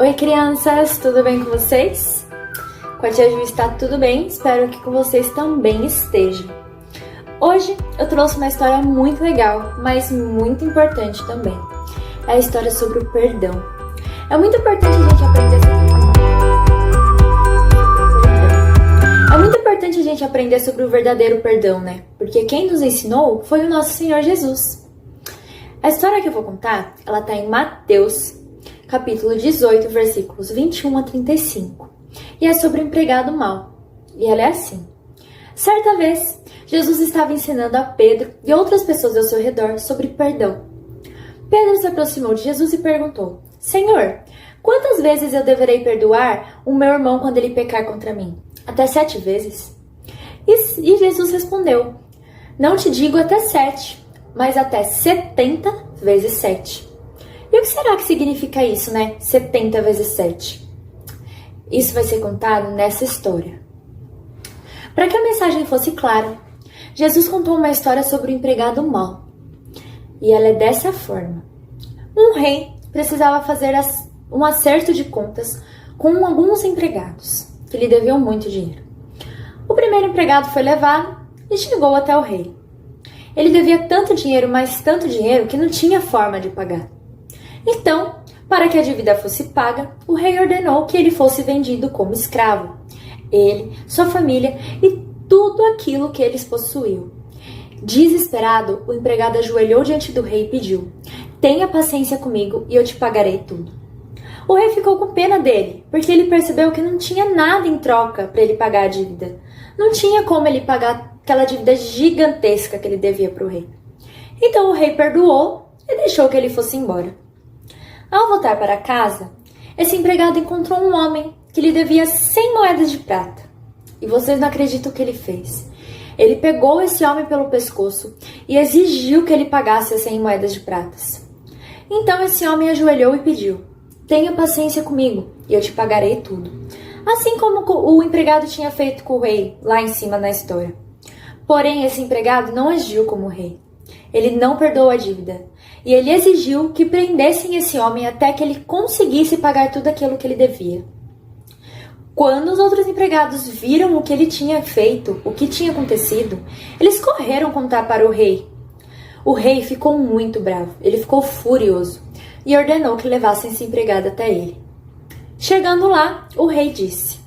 Oi crianças, tudo bem com vocês? Com a tia Ju está tudo bem, espero que com vocês também esteja. Hoje eu trouxe uma história muito legal, mas muito importante também. É a história sobre o perdão. É muito importante a gente aprender sobre o verdadeiro perdão, né? Porque quem nos ensinou foi o nosso Senhor Jesus. A história que eu vou contar, ela está em Mateus, capítulo 18, versículos 21 a 35. E é sobre o empregado mau. E ela é assim. Certa vez, Jesus estava ensinando a Pedro e outras pessoas ao seu redor sobre perdão. Pedro se aproximou de Jesus e perguntou: Senhor, quantas vezes eu deverei perdoar o meu irmão quando ele pecar contra mim? Até 7 vezes? E Jesus respondeu: Não te digo até 7, mas até 70 vezes 7. E o que será que significa isso, né? 70 vezes 7. Isso vai ser contado nessa história. Para que a mensagem fosse clara, Jesus contou uma história sobre o empregado mau. E ela é dessa forma. Um rei precisava fazer um acerto de contas com alguns empregados, que lhe deviam muito dinheiro. O primeiro empregado foi levado e chegou até o rei. Ele devia tanto dinheiro, mas tanto dinheiro, que não tinha forma de pagar. Então, para que a dívida fosse paga, o rei ordenou que ele fosse vendido como escravo. Ele, sua família e tudo aquilo que eles possuíam. Desesperado, o empregado ajoelhou diante do rei e pediu: Tenha paciência comigo e eu te pagarei tudo. O rei ficou com pena dele, porque ele percebeu que não tinha nada em troca para ele pagar a dívida. Não tinha como ele pagar aquela dívida gigantesca que ele devia para o rei. Então o rei perdoou e deixou que ele fosse embora. Ao voltar para casa, esse empregado encontrou um homem que lhe devia 100 moedas de prata. E vocês não acreditam o que ele fez. Ele pegou esse homem pelo pescoço e exigiu que ele pagasse as 100 moedas de pratas. Então esse homem ajoelhou e pediu: Tenha paciência comigo e eu te pagarei tudo. Assim como o empregado tinha feito com o rei lá em cima na história. Porém, esse empregado não agiu como o rei. Ele não perdoou a dívida. E ele exigiu que prendessem esse homem até que ele conseguisse pagar tudo aquilo que ele devia. Quando os outros empregados viram o que ele tinha feito, o que tinha acontecido, eles correram contar para o rei. O rei ficou muito bravo, ele ficou furioso e ordenou que levassem esse empregado até ele. Chegando lá, o rei disse: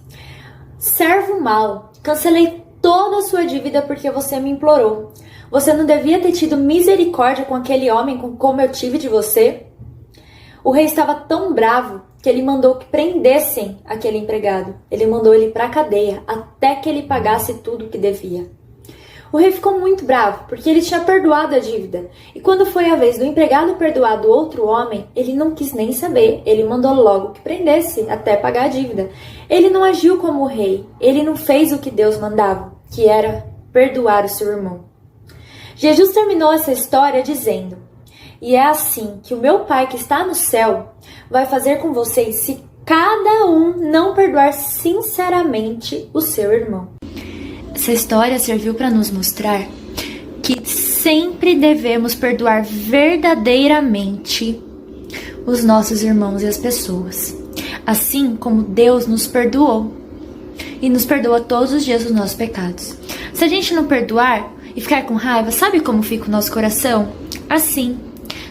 Servo mau, cancelei toda a sua dívida porque você me implorou. Você não devia ter tido misericórdia com aquele homem como eu tive de você? O rei estava tão bravo que ele mandou que prendessem aquele empregado. Ele mandou ele para a cadeia até que ele pagasse tudo o que devia. O rei ficou muito bravo porque ele tinha perdoado a dívida. E quando foi a vez do empregado perdoar do outro homem, ele não quis nem saber. Ele mandou logo que prendesse até pagar a dívida. Ele não agiu como o rei. Ele não fez o que Deus mandava, que era perdoar o seu irmão. Jesus terminou essa história dizendo: E é assim que o meu Pai que está no céu vai fazer com vocês se cada um não perdoar sinceramente o seu irmão. Essa história serviu para nos mostrar que sempre devemos perdoar verdadeiramente os nossos irmãos e as pessoas, assim como Deus nos perdoou e nos perdoa todos os dias os nossos pecados. Se a gente não perdoar e ficar com raiva, sabe como fica o nosso coração? Assim,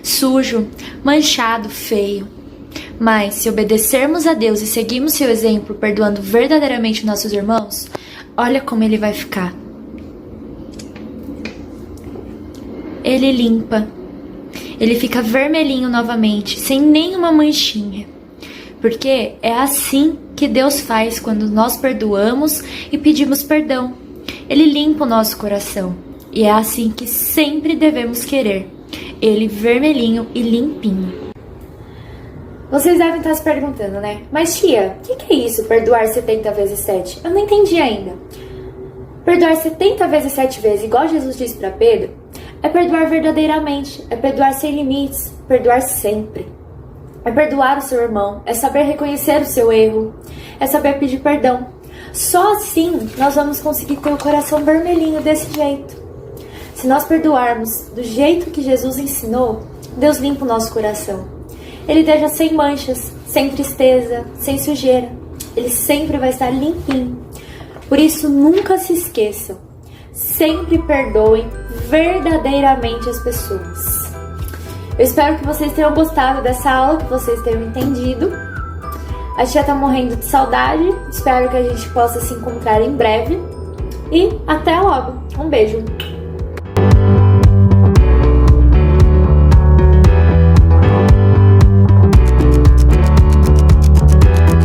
sujo, manchado, feio. Mas se obedecermos a Deus e seguirmos seu exemplo, perdoando verdadeiramente nossos irmãos, olha como ele vai ficar. Ele limpa. Ele fica vermelhinho novamente, sem nenhuma manchinha. Porque é assim que Deus faz quando nós perdoamos e pedimos perdão. Ele limpa o nosso coração. E é assim que sempre devemos querer. Ele vermelhinho e limpinho. Vocês devem estar se perguntando, né? Mas tia, o que é isso, perdoar 70 vezes 7? Eu não entendi ainda. Perdoar 70 vezes 7 vezes, igual Jesus disse para Pedro, é perdoar verdadeiramente, é perdoar sem limites, perdoar sempre. É perdoar o seu irmão, é saber reconhecer o seu erro, é saber pedir perdão. Só assim nós vamos conseguir ter o coração vermelhinho desse jeito. Se nós perdoarmos do jeito que Jesus ensinou, Deus limpa o nosso coração. Ele deixa sem manchas, sem tristeza, sem sujeira. Ele sempre vai estar limpinho. Por isso, nunca se esqueçam. Sempre perdoem verdadeiramente as pessoas. Eu espero que vocês tenham gostado dessa aula, que vocês tenham entendido. A tia tá morrendo de saudade. Espero que a gente possa se encontrar em breve. E até logo. Um beijo.